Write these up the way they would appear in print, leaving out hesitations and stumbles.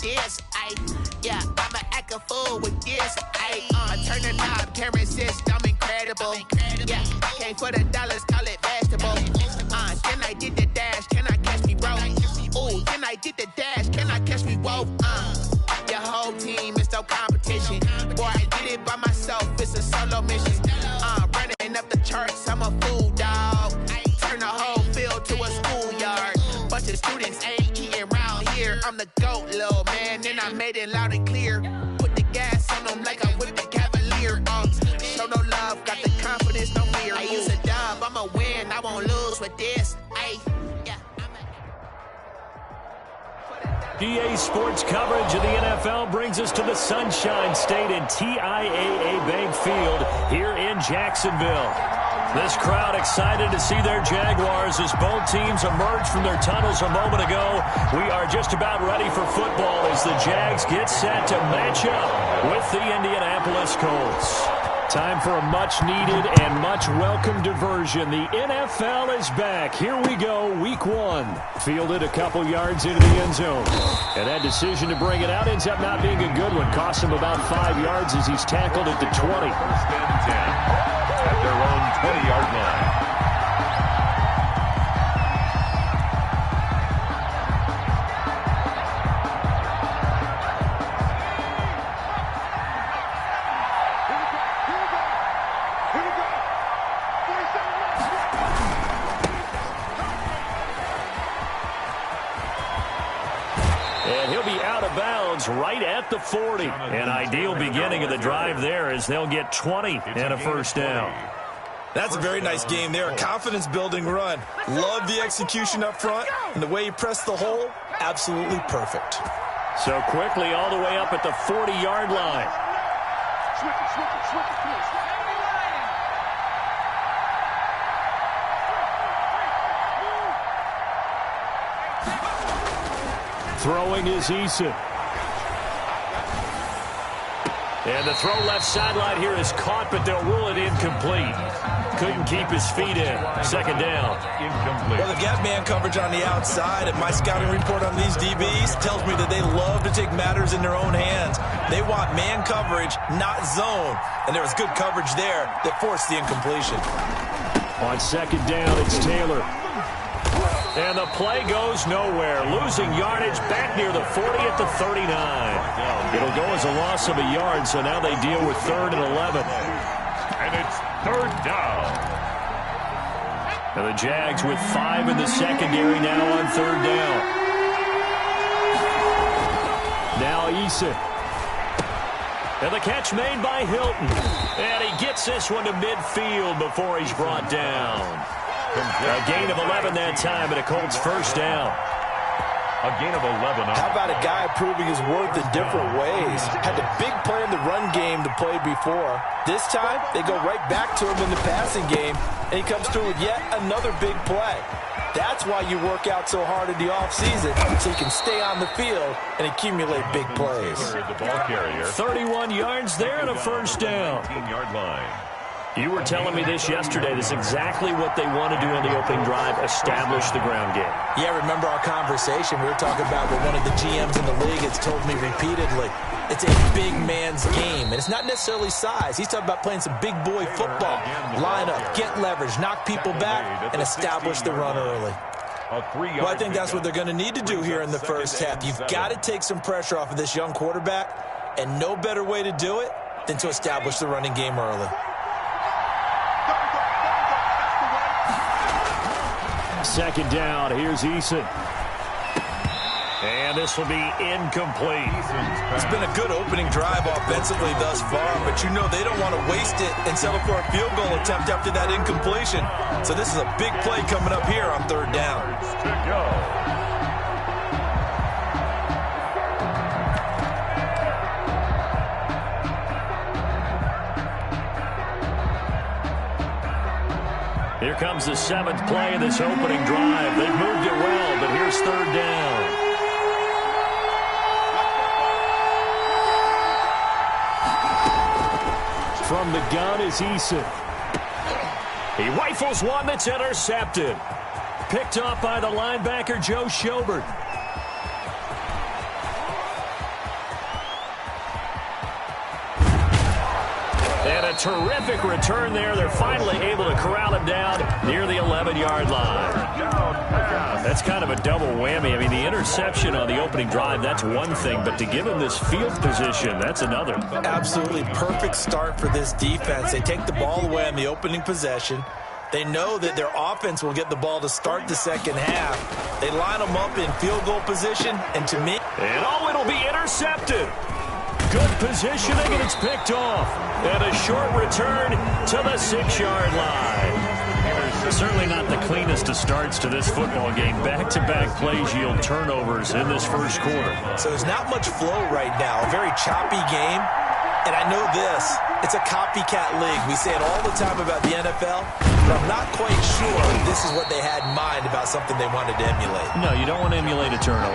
this. Yeah, I'ma act a fool with this. I turn the knob, camera assist, I'm incredible. Yeah, came for the dollars, call it vegetable. Then I did the dash, can I catch me, bro? Ooh, then I did the dash, can I catch me, whoa? Your whole team is no competition. Boy, I did it by myself, it's a solo mission. Running up the charts, I'm a fool, dog. Turn the whole field to a schoolyard. Bunch of students ain't eating round here. I'm the GOAT, little man, and I made it loud and clear. Put the gas on them like I'm with the Cavalier. Show no love, got the confidence, no fear. I use a dub, I'ma win, I won't lose with this. EA Sports coverage of the NFL brings us to the Sunshine State in TIAA Bank Field here in Jacksonville. This crowd excited to see their Jaguars as both teams emerged from their tunnels a moment ago. We are just about ready for football as the Jags get set to match up with the Indianapolis Colts. Time for a much-needed and much-welcome diversion. The NFL is back. Here we go, Week 1. Fielded a couple yards into the end zone. And that decision to bring it out ends up not being a good one. Cost him about 5 yards as he's tackled at the 20. First and 10 at their own 20-yard line. Right at the 40. An ideal beginning of the drive there as they'll get 20 and a first down. That's a very nice game there. A confidence-building run. Love the execution up front, and the way he pressed the hole, absolutely perfect. So quickly all the way up at the 40-yard line. Throwing is Eason. And the throw left sideline here is caught, but they'll rule it incomplete. Couldn't keep his feet in. Second down. Incomplete. Well, they've got man coverage on the outside, and my scouting report on these DBs tells me that they love to take matters in their own hands. They want man coverage, not zone. And there was good coverage there that forced the incompletion. On second down, it's Taylor. And the play goes nowhere. Losing yardage back near the 40 at the 39. It'll go as a loss of a yard, so now they deal with 3rd and 11. And it's 3rd down. And the Jags with 5 in the secondary now on 3rd down. Now Eason. And the catch made by Hilton. And he gets this one to midfield before he's brought down. A gain of 11 that time, and a Colts first down. A gain of 11. How about a guy proving his worth in different ways? Had the big play in the run game to play before. This time, they go right back to him in the passing game, and he comes through with yet another big play. That's why you work out so hard in the offseason, so you can stay on the field and accumulate big plays. The ball carrier. 31 yards there and a first down. 18-yard line. You were telling me this yesterday. This is exactly what they want to do on the opening drive, establish the ground game. Yeah, remember our conversation? We were talking about what one of the GMs in the league has told me repeatedly. It's a big man's game, and it's not necessarily size. He's talking about playing some big boy football. Line up, get leverage, knock people back, and establish the run early. Well, I think that's what they're going to need to do here in the first half. You've got to take some pressure off of this young quarterback, and no better way to do it than to establish the running game early. Second down, here's Eason. And this will be incomplete. It's been a good opening drive offensively thus far, but you know they don't want to waste it and settle for a field goal attempt after that incompletion. So this is a big play coming up here on 3rd down. To go. Here comes the 7th play of this opening drive. They've moved it well, but here's 3rd down. From the gun is Eason. He rifles one that's intercepted. Picked off by the linebacker, Joe Schobert. terrific return there. They're finally able to corral him down near the 11-yard line. That's kind of a double whammy. I mean, the interception on the opening drive, that's one thing, but to give him this field position, that's another. Absolutely perfect start for this defense. They take the ball away on the opening possession. They know that their offense will get the ball to start the second half. They line them up in field goal position, and to me... And oh, it'll be intercepted. Good positioning, and it's picked off. And a short return to the 6-yard line. Certainly not the cleanest of starts to this football game. Back-to-back plays yield turnovers in this first quarter. So there's not much flow right now. A very choppy game. And I know this. It's a copycat league. We say it all the time about the NFL, but I'm not quite sure this is what they had in mind about something they wanted to emulate. No, you don't want to emulate a turnover.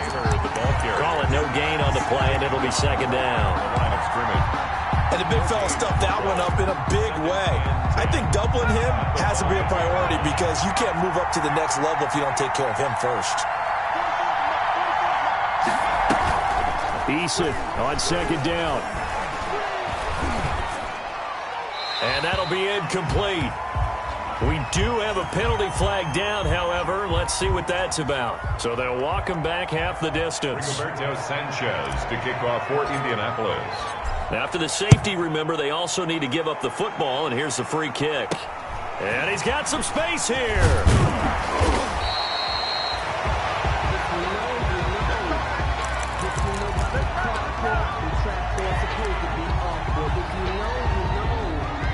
Call it no gain on the play, and it'll be second down. And the big fella stuffed that one up in a big way. I think doubling him has to be a priority because you can't move up to the next level if you don't take care of him first. Eason on second down. And that'll be incomplete. We do have a penalty flag down, however. Let's see what that's about. So they'll walk him back half the distance. Roberto Sanchez to kick off for Indianapolis. After the safety, remember, they also need to give up the football, and here's the free kick. And he's got some space here.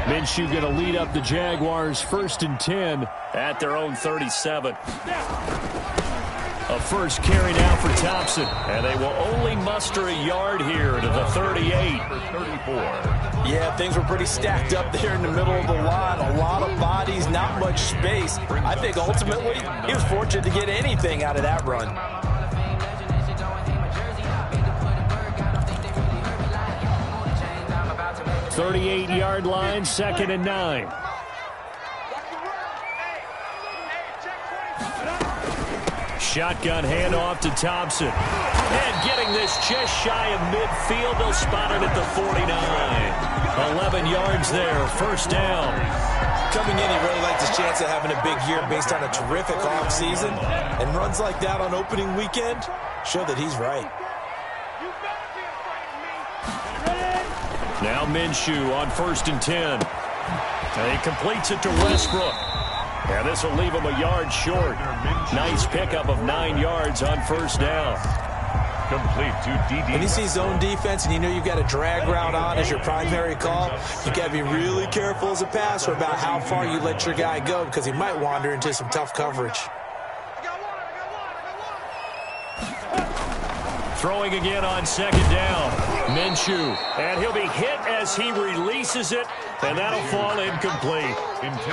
Minshew going to lead up the Jaguars 1st and 10 at their own 37. A first carry now for Thompson, and they will only muster a yard here to the 38. 34. Yeah, things were pretty stacked up there in the middle of the line. A lot of bodies, not much space. I think ultimately he was fortunate to get anything out of that run. 38-yard line, 2nd and 9. Shotgun handoff to Thompson. And getting this just shy of midfield, they'll spot it at the 49. 11 yards there, 1st down. Coming in, he really liked his chance of having a big year based on a terrific offseason. And runs like that on opening weekend show that he's right. Now Minshew on 1st and 10. And he completes it to Westbrook. And this will leave him a yard short. Nice pickup of 9 yards on 1st down. Complete to DD. When you see zone defense and you know you've got a drag route on as your primary call, you got to be really careful as a passer about how far you let your guy go because he might wander into some tough coverage. Throwing again on 2nd down. Minshew. And he'll be hit as he releases it, and that'll fall incomplete.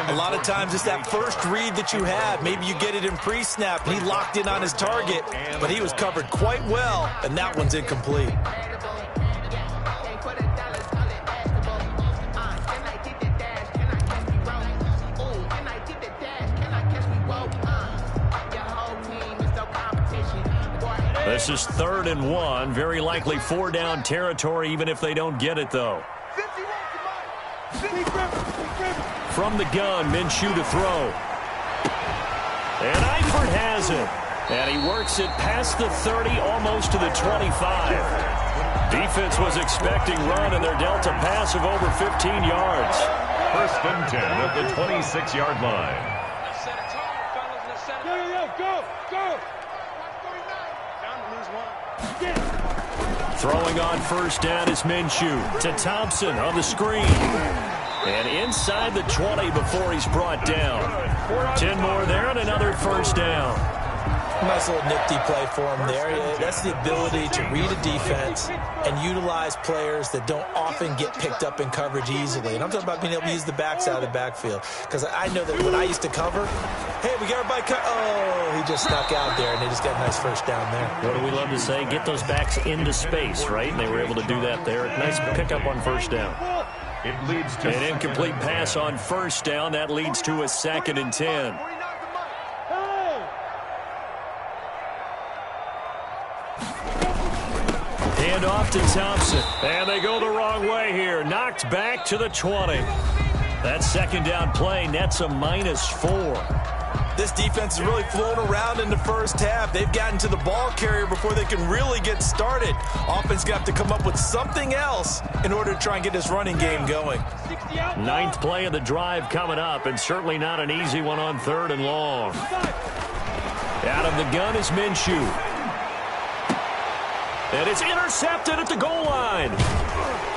A lot of times it's that first read that you have. Maybe you get it in pre-snap, and he locked in on his target, but he was covered quite well, and that one's incomplete. This is 3rd and 1. Very likely 4-down territory, even if they don't get it, though. From the gun, Minshew to throw. And Eifert has it. And he works it past the 30, almost to the 25. Defense was expecting run, and they're dealt a pass of over 15 yards. 1st and 10 at the 26-yard line. Throwing on 1st down is Minshew to Thompson on the screen. And inside the 20 before he's brought down. 10 more there and another 1st down. Nice little nifty play for him there. That's the ability to read a defense and utilize players that don't often get picked up in coverage easily. And I'm talking about being able to use the backside of the backfield. Because I know that when I used to cover, hey, we got everybody cut. Oh, he just snuck out there, and they just got a nice 1st down there. What do we love to say? Get those backs into space, right? And they were able to do that there. Nice pickup on 1st down. It leads to an incomplete pass on 1st down. That leads to a 2nd and 10. off to Thompson. And they go the wrong way here. Knocked back to the 20. That second down play nets a -4. This defense has really flown around in the first half. They've gotten to the ball carrier before they can really get started. Offense got to come up with something else in order to try and get this running game going. 9th play of the drive coming up, and certainly not an easy one on 3rd and long. Out of the gun is Minshew. And it's intercepted at the goal line.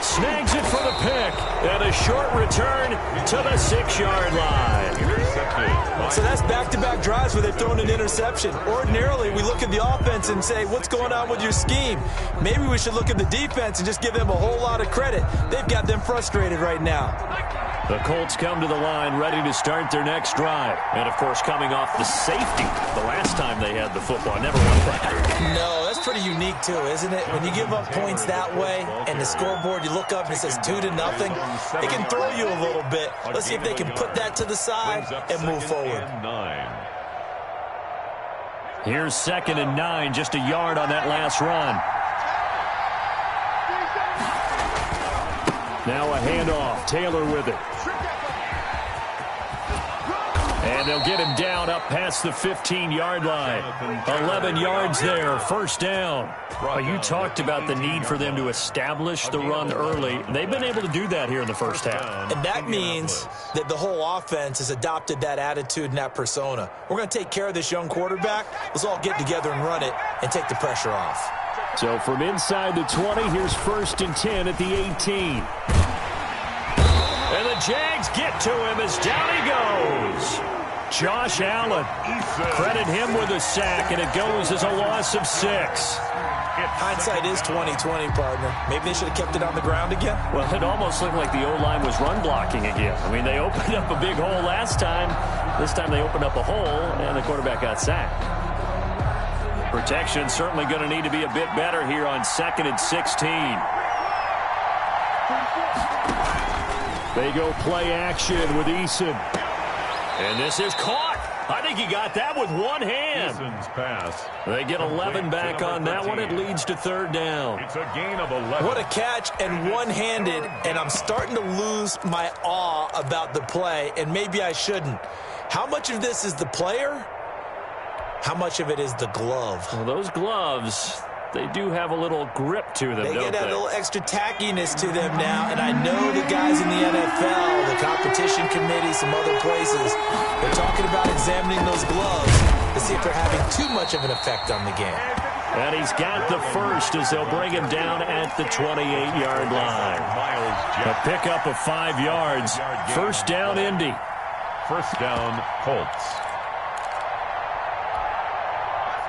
Snags it for the pick. And a short return to the 6-yard line. So that's back-to-back drives where they've thrown an interception. Ordinarily, we look at the offense and say, what's going on with your scheme? Maybe we should look at the defense and just give them a whole lot of credit. They've got them frustrated right now. The Colts come to the line ready to start their next drive. And, of course, coming off the safety the last time they had the football. Never won that. No, that's pretty unique, too, isn't it? When you give up points that way and the scoreboard, you look up and it says 2-0, it can throw you a little bit. Let's see if they can put that to the side and move forward. Here's 2nd and 9, just a yard on that last run. Now a handoff. Taylor with it. And they'll get him down up past the 15-yard line. 11 yards there, first down. Well, you talked about the need for them to establish the run early. They've been able to do that here in the first half. And that means that the whole offense has adopted that attitude and that persona. We're going to take care of this young quarterback. Let's all get together and run it and take the pressure off. So from inside the 20, here's 1st and 10 at the 18. And the Jags get to him as down he goes. Josh Allen. Credit him with a sack, and it goes as a loss of 6. Hindsight is 20/20, partner. Maybe they should have kept it on the ground again. Well, it almost looked like the O-line was run blocking again. I mean, they opened up a big hole last time. This time they opened up a hole, and the quarterback got sacked. Protection certainly going to need to be a bit better here on 2nd and 16. They go play action with Eason. And this is caught. I think he got that with one hand. Pass. They get 11 back on that one. It leads to 3rd down. It's a gain of 11. What a catch, and one-handed, and I'm starting to lose my awe about the play, and maybe I shouldn't. How much of this is the player? How much of it is the glove? Well, those gloves, they do have a little grip to them, They don't get that they? little extra tackiness to them now, and I know the guys in the NFL, the competition committee, some other places, they're talking about examining those gloves to see if they're having too much of an effect on the game. And he's got the first as they'll bring him down at the 28-yard line. A pickup of 5 yards. First down, Indy. First down, Colts.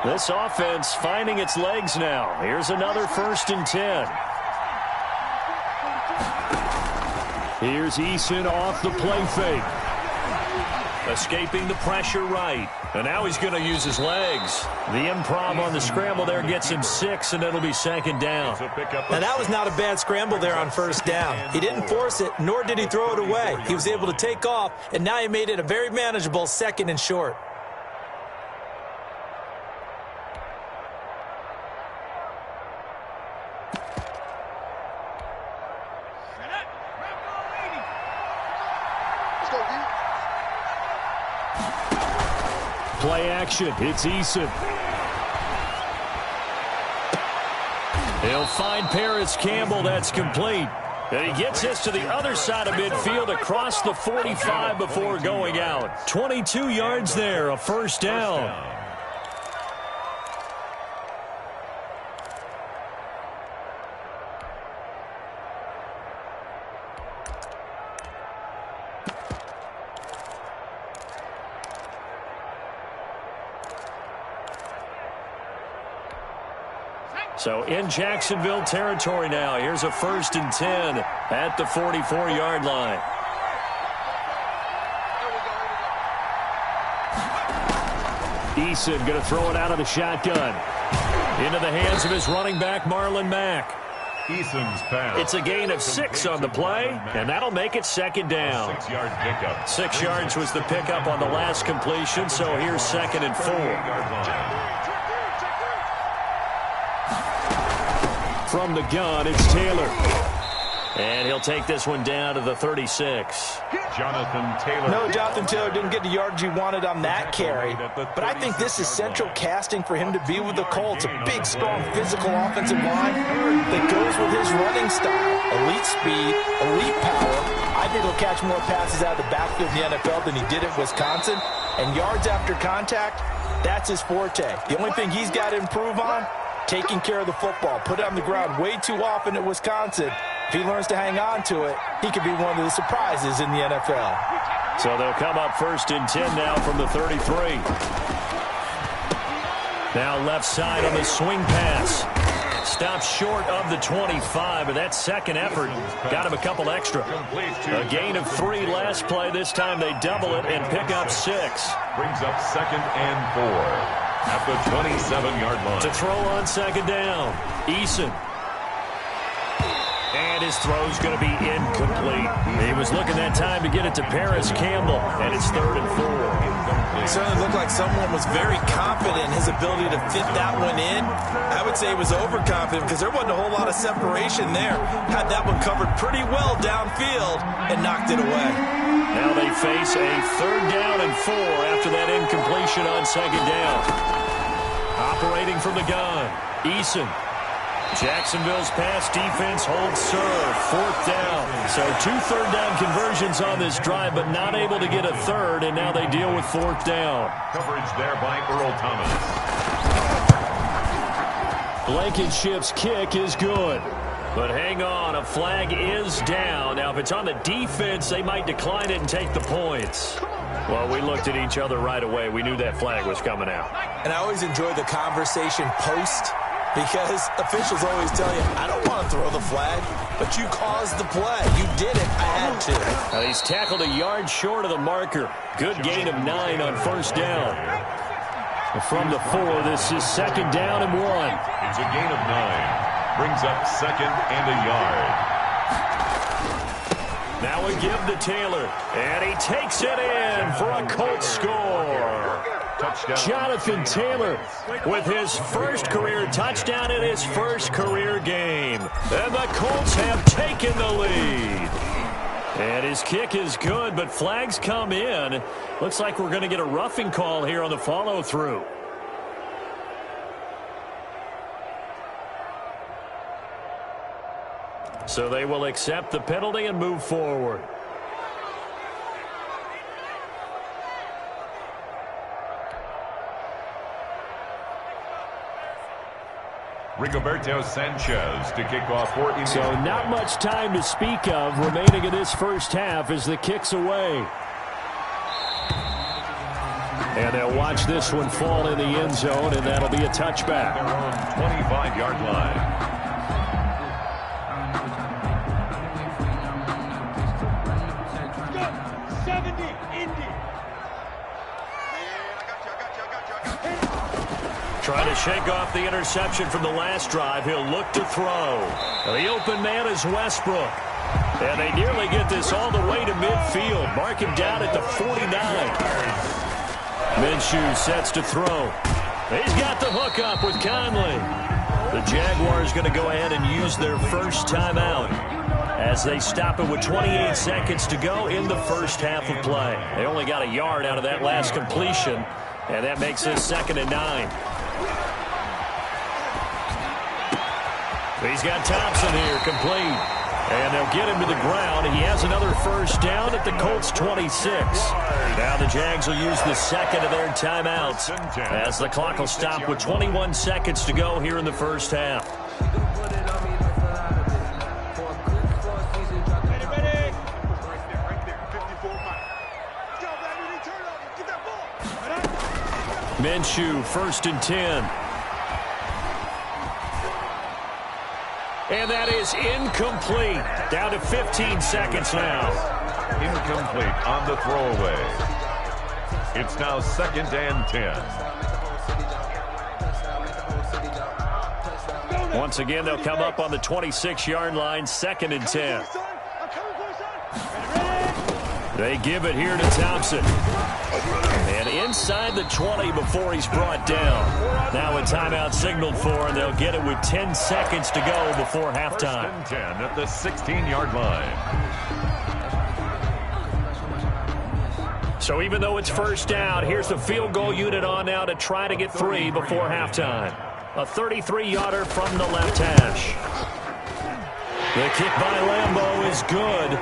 This offense finding its legs now. Here's another 1st and 10. Here's Eason off the play fake. Escaping the pressure right. And now he's going to use his legs. The improv on the scramble there gets him 6, and it'll be 2nd down. Now, that was not a bad scramble there on 1st down. He didn't force it, nor did he throw it away. He was able to take off, and now he made it a very manageable 2nd and short. Play action. It's Eason. He'll find Paris Campbell. That's complete. And he gets this to the other side of midfield across the 45 before going out. 22 yards there, a 1st down. So in Jacksonville territory now. Here's a 1st and 10 at the 44-yard line. Eason going to throw it out of the shotgun. Into the hands of his running back, Marlon Mack. Eason's pass. It's a gain of 6 on the play, and that'll make it 2nd down. 6-yard pickup. 6 yards was the pickup on the last completion, so here's 2nd and 4. From the gun, it's Taylor. And he'll take this one down to the 36. Jonathan Taylor. No, Jonathan Taylor didn't get the yardage he wanted on that carry. But I think this is central casting for him to be with the Colts. A big, strong, physical offensive line that goes with his running style. Elite speed, elite power. I think he'll catch more passes out of the backfield in the NFL than he did at Wisconsin. And yards after contact, that's his forte. The only thing he's got to improve on, taking care of the football. Put it on the ground way too often at Wisconsin. If he learns to hang on to it, he could be one of the surprises in the NFL. So they'll come up 1st and 10 now from the 33. Now left side on the swing pass. Stops short of the 25, but that second effort got him a couple extra. A gain of 3 last play. This time they double it and pick up 6. Brings up 2nd and 4 at the 27-yard line. To throw on 2nd down, Eason. And his throw's going to be incomplete. He was looking that time to get it to Paris Campbell, and it's 3rd and 4. It certainly looked like someone was very confident in his ability to fit that one in. I would say he was overconfident because there wasn't a whole lot of separation there. Had that one covered pretty well downfield and knocked it away. Now they face a 3rd down and 4 after that incompletion on 2nd down. Operating from the gun, Eason. Jacksonville's pass defense holds serve. 4th down. So 2 3rd down conversions on this drive, but not able to get a 3rd, and now they deal with 4th down. Coverage there by Earl Thomas. Blankenship's kick is good. But hang on, a flag is down. Now, if it's on the defense, they might decline it and take the points. Well, we looked at each other right away. We knew that flag was coming out. And I always enjoy the conversation post, because officials always tell you, I don't want to throw the flag, but you caused the play. You did it. I had to. Now he's tackled a yard short of the marker. Good gain of 9 on 1st down. From the 4, this is 2nd down and 1. It's a gain of 9. Brings up 2nd and a yard. Now a give to Taylor, and he takes it in for a Colts score. Touchdown. Jonathan Taylor with his first career touchdown in his first career game. And the Colts have taken the lead. And his kick is good, but flags come in. Looks like we're going to get a roughing call here on the follow-through. So they will accept the penalty and move forward. Rigoberto Sanchez to kick off for Indiana. So not much time to speak of remaining in this first half as the kick's away. And they'll watch this one fall in the end zone, and that'll be a touchback. Their own 25-yard line. Trying to shake off the interception from the last drive. He'll look to throw. The open man is Westbrook. And they nearly get this all the way to midfield. Mark him down at the 49. Minshew sets to throw. He's got the hook up with Conley. The Jaguars going to go ahead and use their first timeout as they stop it with 28 seconds to go in the first half of play. They only got a yard out of that last completion, and that makes it 2nd and 9. He's got Thompson here, complete. And they'll get him to the ground. He has another first down at the Colts 26. Now the Jags will use the second of their timeouts as the clock will stop with 21 seconds to go here in the first half. Minshew, 1st and 10. And that is incomplete. Down to 15 seconds now. Incomplete on the throwaway. It's now 2nd and 10. Once again, they'll come up on the 26-yard line, 2nd and 10. They give it here to Thompson. And inside the 20 before he's brought down. Now a timeout signaled for, and they'll get it with 10 seconds to go before halftime. First and 10 at the 16-yard line. So even though it's first down, here's the field goal unit on now to try to get 3 before halftime. A 33-yarder from the left hash. The kick by Lambeau is good.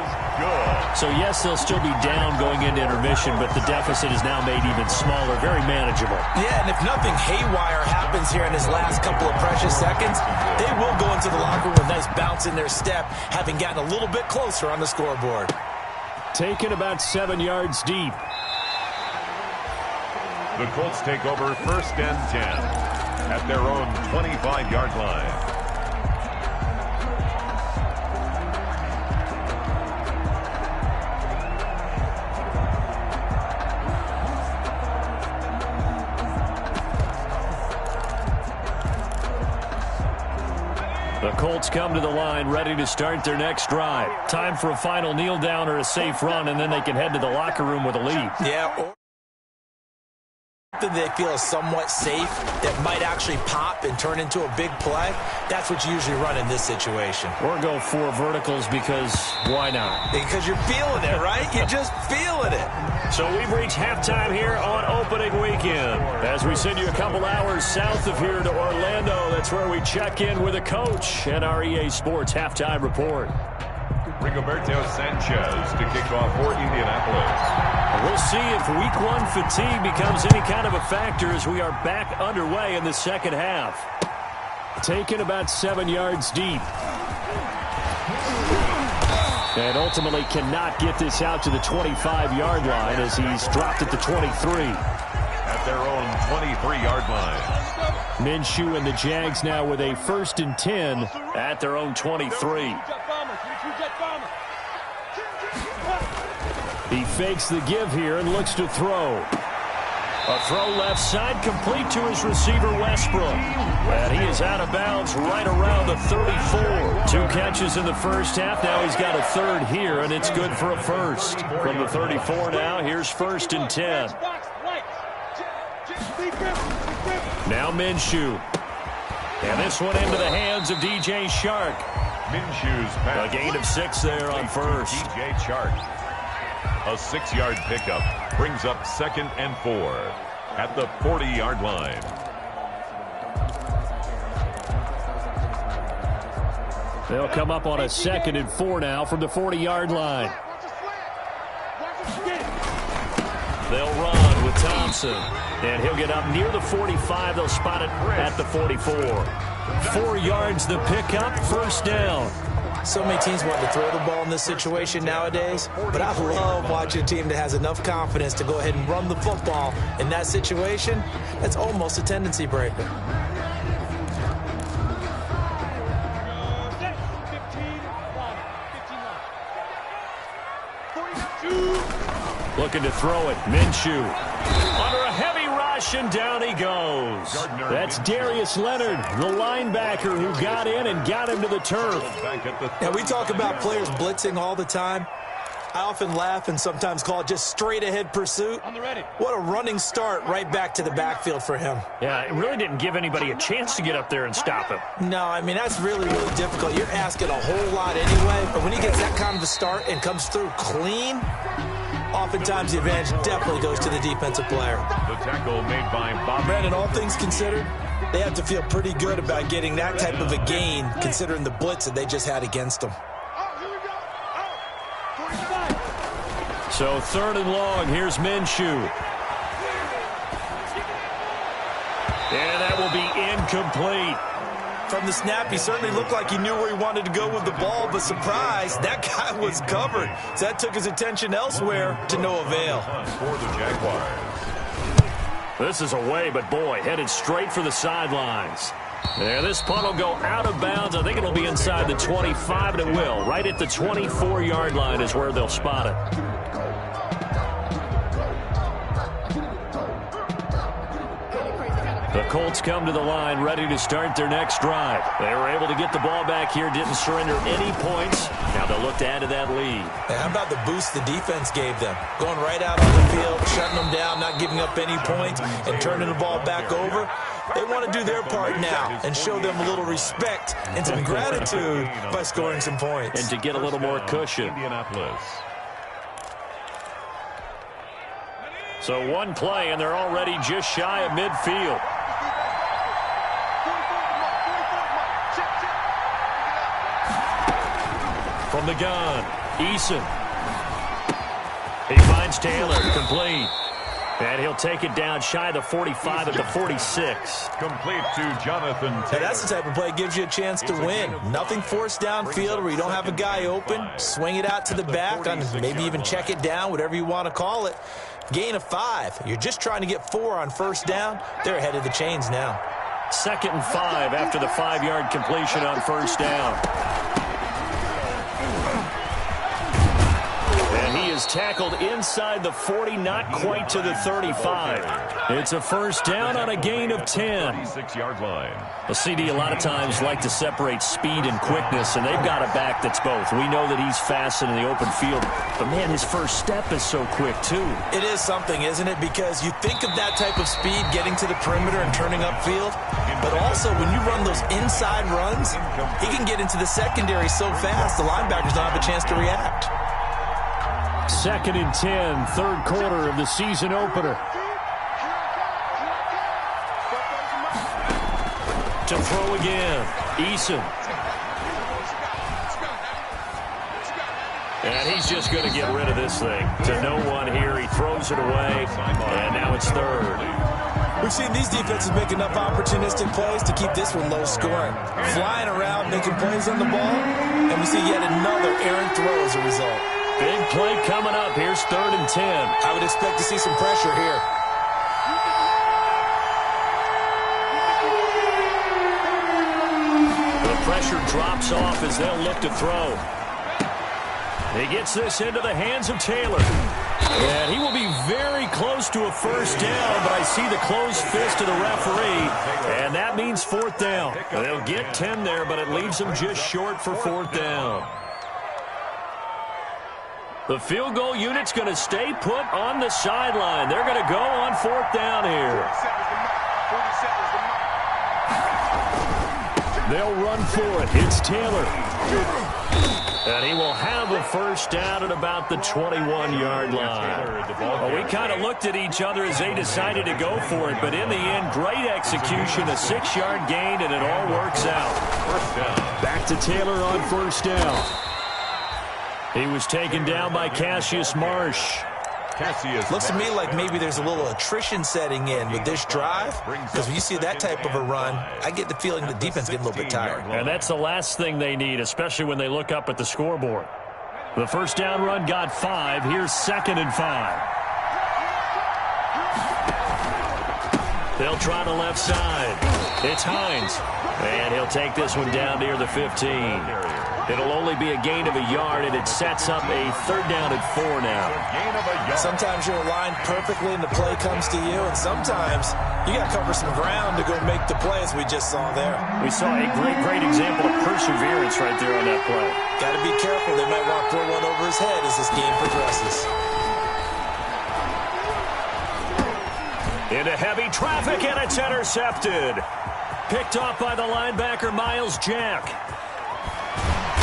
So, yes, they'll still be down going into intermission, but the deficit is now made even smaller, very manageable. Yeah, and if nothing haywire happens here in his last couple of precious seconds, they will go into the locker room with a nice bounce in their step, having gotten a little bit closer on the scoreboard. Taken about 7 yards deep. The Colts take over first and 10 at their own 25-yard line. The Colts come to the line ready to start their next drive. Time for a final kneel down or a safe run, and then they can head to the locker room with a lead. Yeah, or something they feel is somewhat safe that might actually pop and turn into a big play. That's what you usually run in this situation. Or go 4 verticals because why not? Because you're feeling it, right? You're just feeling it. So we've reached halftime here on opening weekend. As we send you a couple hours south of here to Orlando, that's where we check in with a coach and our EA Sports halftime report. Rigoberto Sanchez to kick off for Indianapolis. We'll see if week 1 fatigue becomes any kind of a factor as we are back underway in the second half. Taken about 7 yards deep. And ultimately cannot get this out to the 25-yard line as he's dropped at the 23. At their own 23-yard line. Minshew and the Jags now with a 1st and 10 at their own 23. He fakes the give here and looks to throw. A throw left side complete to his receiver Westbrook. And he is out of bounds right around the 34. 2 catches in the first half. Now he's got a 3rd here, and it's good for a 1st. From the 34 now, here's 1st and 10. Now Minshew. And this one into the hands of DJ Shark. Minshew's pass. A gain of 6 there on 1st. DJ Shark. A 6-yard pickup brings up 2nd and 4 at the 40-yard line. They'll come up on a 2nd and 4 now from the 40-yard line. They'll run with Thompson. And he'll get up near the 45. They'll spot it at the 44. 4 yards the pickup, 1st down. So many teams want to throw the ball in this situation nowadays, but I love watching a team that has enough confidence to go ahead and run the football. In that situation, that's almost a tendency breaker. Looking to throw it. Minshew. Under a heavy rush, and down he goes. That's Darius Leonard, the linebacker who got in and got him to the turf. Now, we talk about players blitzing all the time. I often laugh and sometimes call it just straight-ahead pursuit. What a running start right back to the backfield for him. Yeah, it really didn't give anybody a chance to get up there and stop him. No, I mean, that's really, really difficult. You're asking a whole lot anyway, but when he gets that kind of a start and comes through clean, oftentimes the advantage definitely goes to the defensive player. The tackle made by Bob. Brandon, all things considered, they have to feel pretty good about getting that type of a gain considering the blitz that they just had against them. So 3rd and long, here's Minshew. And that will be incomplete. From the snap, he certainly looked like he knew where he wanted to go with the ball, but surprise, that guy was covered. So that took his attention elsewhere to no avail. For the Jaguars. This is away, but boy, headed straight for the sidelines. There, this punt will go out of bounds. I think it'll be inside the 25, and it will. Right at the 24-yard line is where they'll spot it. The Colts come to the line, ready to start their next drive. They were able to get the ball back here, didn't surrender any points. Now they'll look to add to that lead. And how about the boost the defense gave them? Going right out on the field, shutting them down, not giving up any points, and turning the ball back over. They want to do their part now and show them a little respect and some gratitude by scoring some points. And to get a little more cushion. So one play, and they're already just shy of midfield. From the gun, Eason. He finds Taylor, complete. And he'll take it down shy of the 45 at the 46. Complete to Jonathan Taylor. Now that's the type of play that gives you a chance to win. Nothing forced downfield where you don't have a guy open. Swing it out to the back, maybe even check it down, whatever you want to call it. Gain of 5. You're just trying to get 4 on first down. They're ahead of the chains now. 2nd and 5 after the 5-yard completion on first down. And he is tackled inside the 40, not quite to the 35. It's a first down on a gain of 10. 36-yard line. The CD a lot of times like to separate speed and quickness, and they've got a back that's both. We know that he's fast in the open field, but, man, his first step is so quick, too. It is something, isn't it? Because you think of that type of speed getting to the perimeter and turning upfield, but also when you run those inside runs, he can get into the secondary so fast the linebackers don't have a chance to react. 2nd and 10, third quarter of the season opener. To throw again, Eason. And he's just going to get rid of this thing. To no one here, he throws it away, and now it's third. We've seen these defenses make enough opportunistic plays to keep this one low scoring. Flying around, making plays on the ball, and we see yet another errant throw as a result. Big play coming up. Here's 3rd and 10. I would expect to see some pressure here. The pressure drops off as they'll look to throw. He gets this into the hands of Taylor. And he will be very close to a first down, but I see the closed fist of the referee, and that means 4th down. They'll get 10 there, but it leaves them just short for 4th down. The field goal unit's going to stay put on the sideline. They're going to go on 4th down here. They'll run for it. It's Taylor. And he will have a first down at about the 21-yard line. Well, we kind of looked at each other as they decided to go for it, but in the end, great execution, a 6-yard gain, and it all works out. Back to Taylor on first down. He was taken down by Cassius Marsh. Looks to me like maybe there's a little attrition setting in with this drive, because when you see that type of a run, I get the feeling the defense getting a little bit tired. And that's the last thing they need, especially when they look up at the scoreboard. The first down run got 5. Here's 2nd and 5. They'll try the left side. It's Hines. And he'll take this one down near the 15. It'll only be a gain of a yard, and it sets up a 3rd down and 4 now. Sometimes you're aligned perfectly and the play comes to you, and sometimes you got to cover some ground to go make the play, as we just saw there. We saw a great example of perseverance right there on that play. Got to be careful. They might want to throw one over his head as this game progresses. Into heavy traffic, and it's intercepted. Picked off by the linebacker, Miles Jack.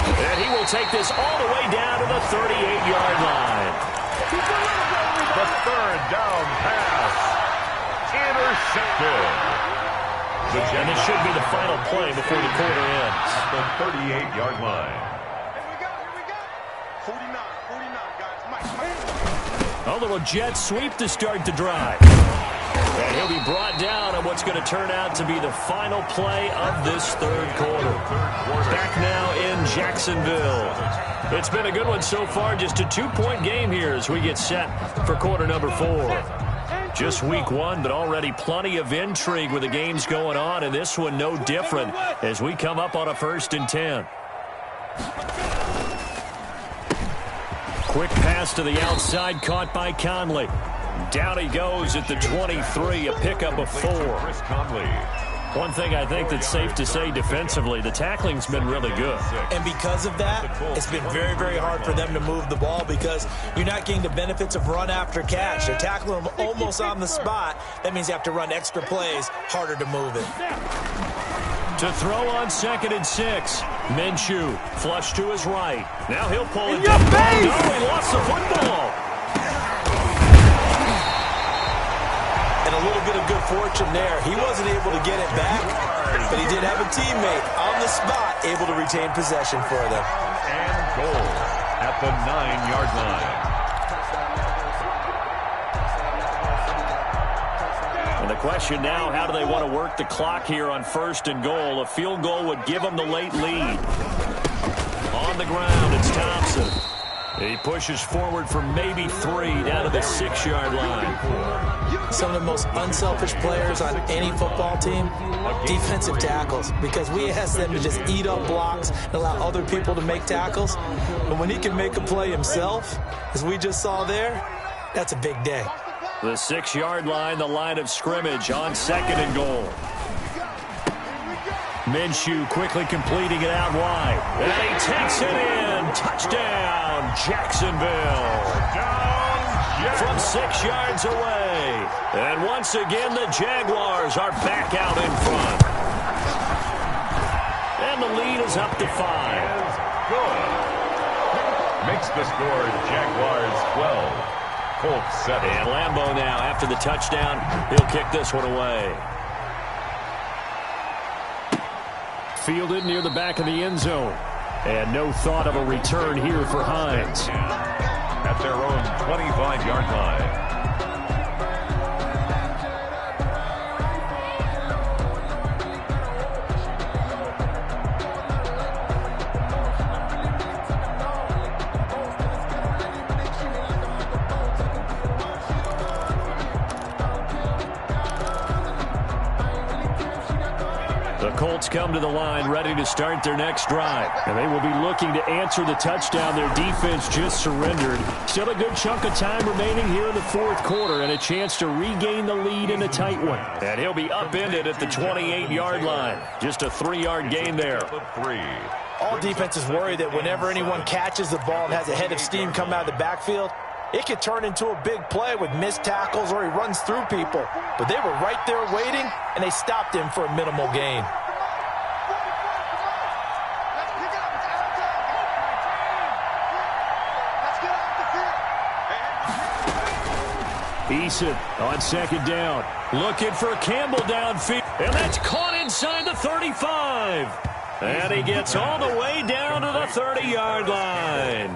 And he will take this all the way down to the 38-yard line. The 3rd down pass. Intercepted. And this should be the final play before the quarter ends. The 38-yard line. Here we go. 49, guys. A little jet sweep to start the drive. And he'll be brought down on what's going to turn out to be the final play of this 3rd quarter. Back now in Jacksonville. It's been a good one so far. Just a 2-point game here as we get set for quarter number 4. Just week 1, but already plenty of intrigue with the games going on, and this one no different as we come up on a 1st and 10. Quick pass to the outside, caught by Conley. Down he goes at the 23, a pickup of 4. One thing I think that's safe to say defensively, the tackling's been really good. And because of that, it's been very, very hard for them to move the ball because you're not getting the benefits of run after catch. They're tackling them almost on the spot. That means you have to run extra plays, harder to move it. To throw on 2nd and 6. Minshew, flush to his right. Now he'll pull it down. No, he lost the football. And a little bit of good fortune there. He wasn't able to get it back, but he did have a teammate on the spot able to retain possession for them. And goal at the 9-yard line. And the question now, how do they want to work the clock here on 1st and goal? A field goal would give them the late lead. On the ground, it's Thompson. He pushes forward for maybe 3 down to the 6-yard line. Some of the most unselfish players on any football team, defensive tackles, because we ask them to just eat up blocks and allow other people to make tackles. But when he can make a play himself, as we just saw there, that's a big day. The 6-yard line, the line of scrimmage on 2nd and goal. Minshew quickly completing it out wide. And he takes it in. Touchdown, Jacksonville. From 6 yards away. And once again, the Jaguars are back out in front. And the lead is up to 5. Good. Makes the score Jaguars 12. Colts 7. And Lambeau now, after the touchdown, he'll kick this one away. Fielded near the back of the end zone. And no thought of a return here for Hines. At their own 25-yard line. Colts come to the line ready to start their next drive. And they will be looking to answer the touchdown their defense just surrendered. Still a good chunk of time remaining here in the 4th quarter and a chance to regain the lead in a tight one. And he'll be upended at the 28-yard line. Just a 3-yard gain there. All defenses worry that whenever anyone catches the ball and has a head of steam come out of the backfield, it could turn into a big play with missed tackles or he runs through people. But they were right there waiting, and they stopped him for a minimal gain. Eason on 2nd down. Looking for Campbell downfield. And that's caught inside the 35. And he gets all the way down to the 30-yard line.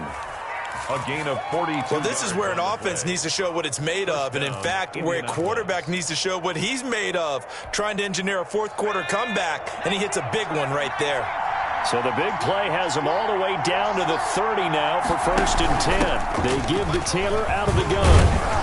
A gain of 42. Well, this is where an offense needs to show what it's made of. And, in fact, where a quarterback needs to show what he's made of. Trying to engineer a 4th quarter comeback, and he hits a big one right there. So the big play has him all the way down to the 30 now for 1st and 10. They give to Taylor out of the gun.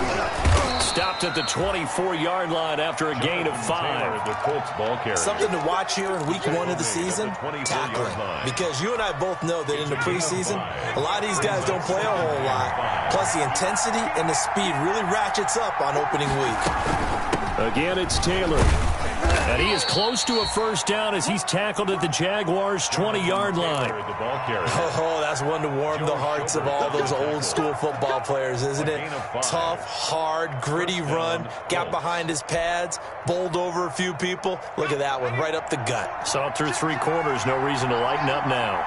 Stopped at the 24-yard line after a gain of 5. Something to watch here in week 1 of the season, tackling. Because you and I both know that in the preseason, a lot of these guys don't play a whole lot. Plus the intensity and the speed really ratchets up on opening week. Again, it's Taylor. And he is close to a 1st down as he's tackled at the Jaguars' 20-yard line. Oh, that's one to warm the hearts of all those old-school football players, isn't it? Tough, hard, gritty run, got behind his pads, bowled over a few people. Look at that one, right up the gut. Saw it through 3 quarters, no reason to lighten up now.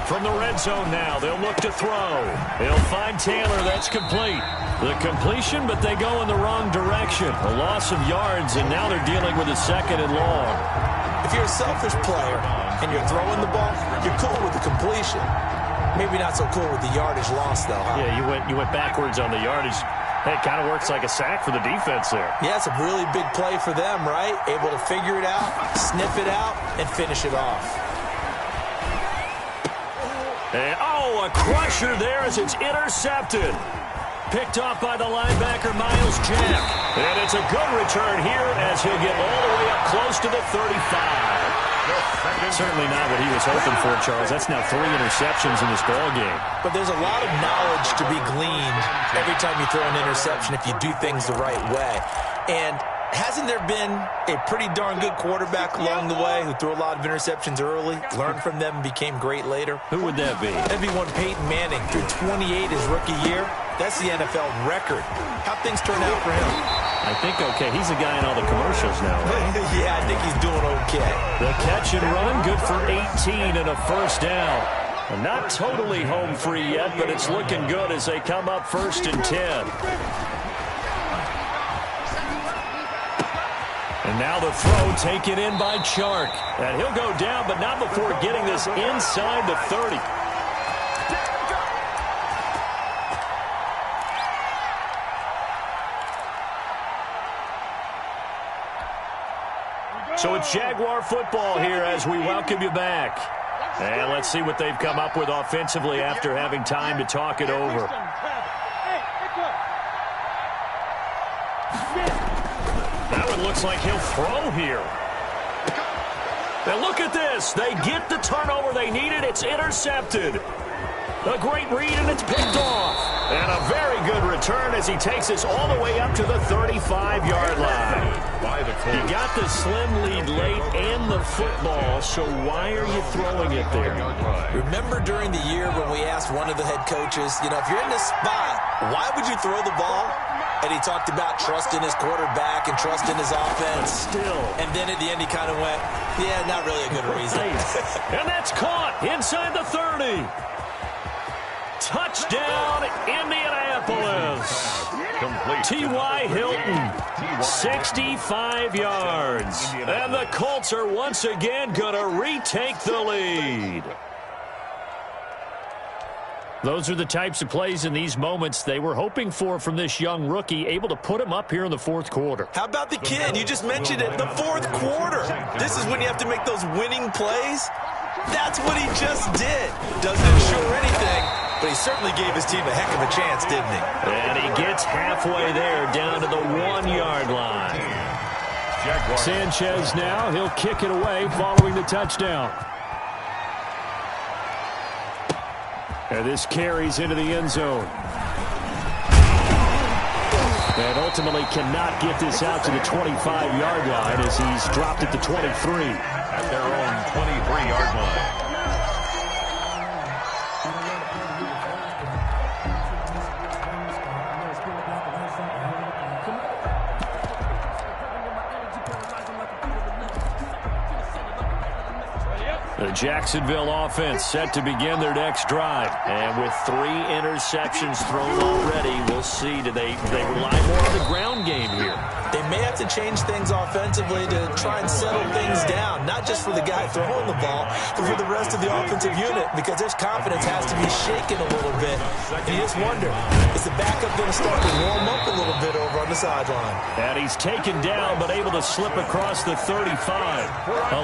From the red zone now, they'll look to throw. They'll find Taylor, that's complete. The completion, but they go in the wrong direction. A loss of yards, and now they're dealing with a 2nd and long. If you're a selfish player and you're throwing the ball, you're cool with the completion. Maybe not so cool with the yardage loss, though, huh? Yeah, you went backwards on the yardage. It kind of works like a sack for the defense there. Yeah, it's a really big play for them, right? Able to figure it out, sniff it out, and finish it off. And, a crusher there as it's intercepted. Picked off by the linebacker, Miles Jack. And it's a good return here as he'll get all the way up close to the 35. Certainly not what he was hoping for, Charles. That's now 3 interceptions in this ball game. But there's a lot of knowledge to be gleaned every time you throw an interception if you do things the right way. And hasn't there been a pretty darn good quarterback along the way who threw a lot of interceptions early, learned from them, and became great later? Who would that be? That'd be one Peyton Manning. Threw 28 his rookie year. That's the NFL record. How'd things turn out for him? I think okay. He's a guy in all the commercials now, right? Yeah, I think he's doing okay. The catch and run, good for 18 and a first down. Not totally home free yet, but it's looking good as they come up 1st and 10. And now the throw taken in by Chark. And he'll go down, but not before getting this inside the 30. So it's Jaguar football here as we welcome you back. And let's see what they've come up with offensively after having time to talk it over. Now it looks like he'll throw here. And look at this. They get the turnover they needed. It's intercepted. A great read, and it's picked off. And a very good return as he takes us all the way up to the 35-yard line. You got the slim lead late and the football, so why are you throwing it there? Remember during the year when we asked one of the head coaches, you know, if you're in this spot, why would you throw the ball? And he talked about trusting his quarterback and trusting his offense. Still. And then at the end he kind of went, yeah, not really a good reason. And that's caught inside the 30. Touchdown, Indianapolis. T.Y. Hilton, 65 yards. And the Colts are once again going to retake the lead. Those are the types of plays in these moments they were hoping for from this young rookie, able to put him up here in the 4th quarter. How about the kid? You just mentioned it, the 4th quarter. This is when you have to make those winning plays. That's what he just did. Doesn't ensure anything, but he certainly gave his team a heck of a chance, didn't he? And he gets halfway there, down to the 1-yard line. Sanchez now, he'll kick it away following the touchdown. And this carries into the end zone. And ultimately cannot get this out to the 25-yard line as he's dropped at the 23. At their own 23-yard line. The Jacksonville offense set to begin their next drive. And with 3 interceptions thrown already, we'll see. Do they rely more on the ground game here? They may have to change things offensively to try and settle things down, not just for the guy throwing the ball, but for the rest of the offensive unit, because their confidence has to be shaken a little bit. And you just wonder, is the backup going to start to warm up a little bit over on the sideline? And he's taken down, but able to slip across the 35.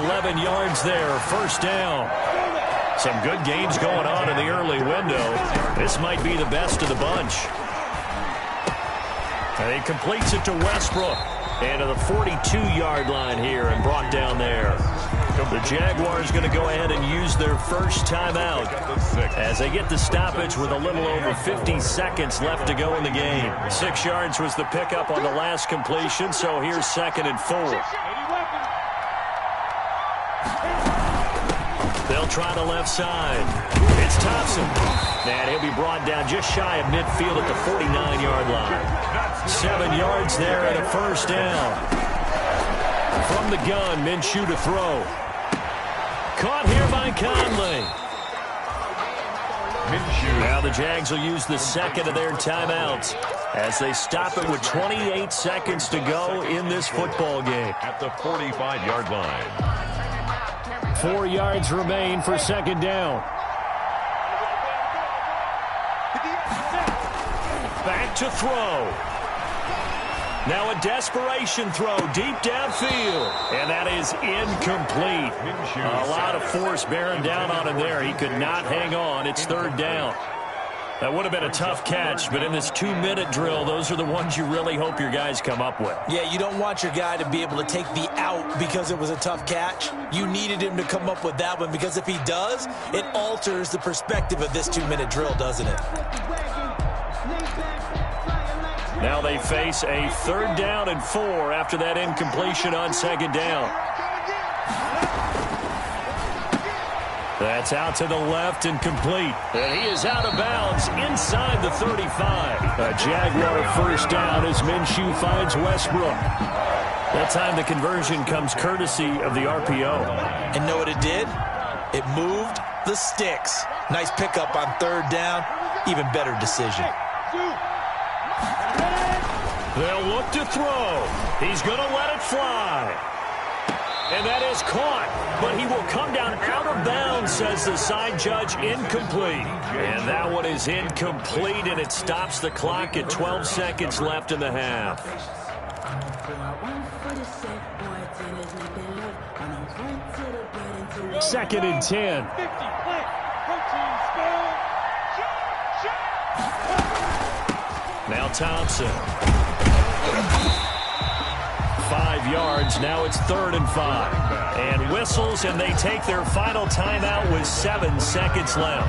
11 yards there, first down. Some good games going on in the early window. This might be the best of the bunch. And he completes it to Westbrook. And to the 42-yard line here and brought down there. The Jaguars going to go ahead and use their first timeout as they get the stoppage with a little over 50 seconds left to go in the game. 6 yards was the pickup on the last completion, so here's 2nd and 4. They'll try the left side. It's Thompson. And he'll be brought down just shy of midfield at the 49-yard line. 7 yards there and a first down. From the gun, Minshew to throw. Caught here by Conley. Now the Jags will use the second of their timeouts as they stop it with 28 seconds to go in this football game. At the 45-yard line. 4 yards remain for second down. Back to throw. Now a desperation throw deep downfield. And that is incomplete. A lot of force bearing down on him there. He could not hang on. It's third down. That would have been a tough catch, but in this 2-minute drill, those are the ones you really hope your guys come up with. Yeah, you don't want your guy to be able to take the out because it was a tough catch. You needed him to come up with that one, because if he does, it alters the perspective of this 2-minute drill, doesn't it? Now they face a 3rd down and 4 after that incompletion on 2nd down. That's out to the left and complete. And he is out of bounds inside the 35. A Jaguar 1st down as Minshew finds Westbrook. That time the conversion comes courtesy of the RPO. And know what it did? It moved the sticks. Nice pickup on 3rd down. Even better decision. They'll look to throw. He's going to let it fly. And that is caught, but he will come down out of bounds, says the side judge. Incomplete. And that one is incomplete, and it stops the clock at 12 seconds left in the half. 2nd and 10. Now Thompson. 5 yards. Now it's 3rd and 5. And whistles, and they take their final timeout with 7 seconds left.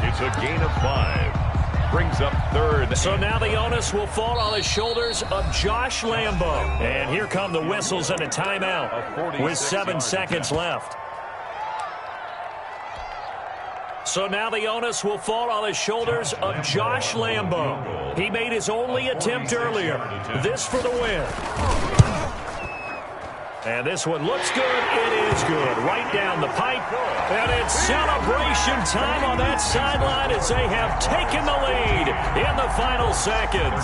It's a gain of 5. Brings up 3rd. So now the onus will fall on the shoulders of Josh Lambo. And here come the whistles and a timeout with 7 seconds left. So now the onus will fall on the shoulders of Josh Lambo. He made his only attempt earlier. This for the win. And this one looks good. It is good. Right down the pipe. And it's celebration time on that sideline as they have taken the lead in the final seconds.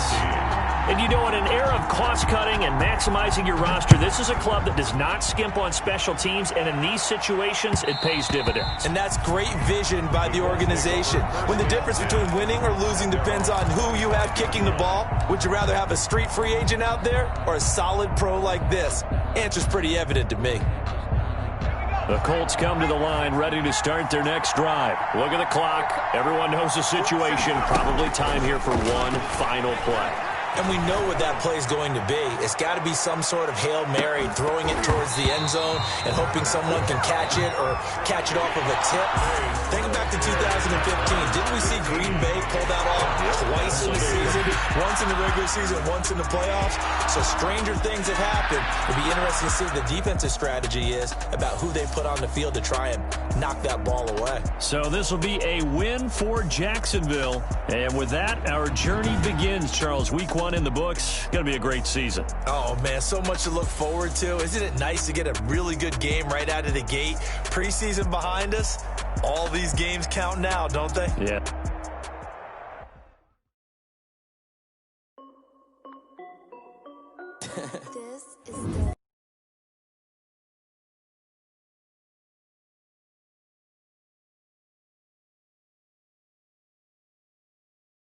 And you know, in an era of cost-cutting and maximizing your roster, this is a club that does not skimp on special teams, and in these situations, it pays dividends. And that's great vision by the organization. When the difference between winning or losing depends on who you have kicking the ball, would you rather have a street free agent out there or a solid pro like this? Answer's pretty evident to me. The Colts come to the line ready to start their next drive. Look at the clock. Everyone knows the situation. Probably time here for one final play. And we know what that play is going to be. It's got to be some sort of Hail Mary, throwing it towards the end zone and hoping someone can catch it or catch it off of a tip. Think back to 2015. Didn't we see Green Bay pull that off twice in the season? Once in the regular season, once in the playoffs. So stranger things have happened. It'll be interesting to see what the defensive strategy is about who they put on the field to try and knock that ball away. So this will be a win for Jacksonville. And with that, our journey begins, Charles. Week 1 in the books. Going to be a great season. Oh, man, so much to look forward to. Isn't it nice to get a really good game right out of the gate? Preseason behind us. All these games count now, don't they? Yeah. This is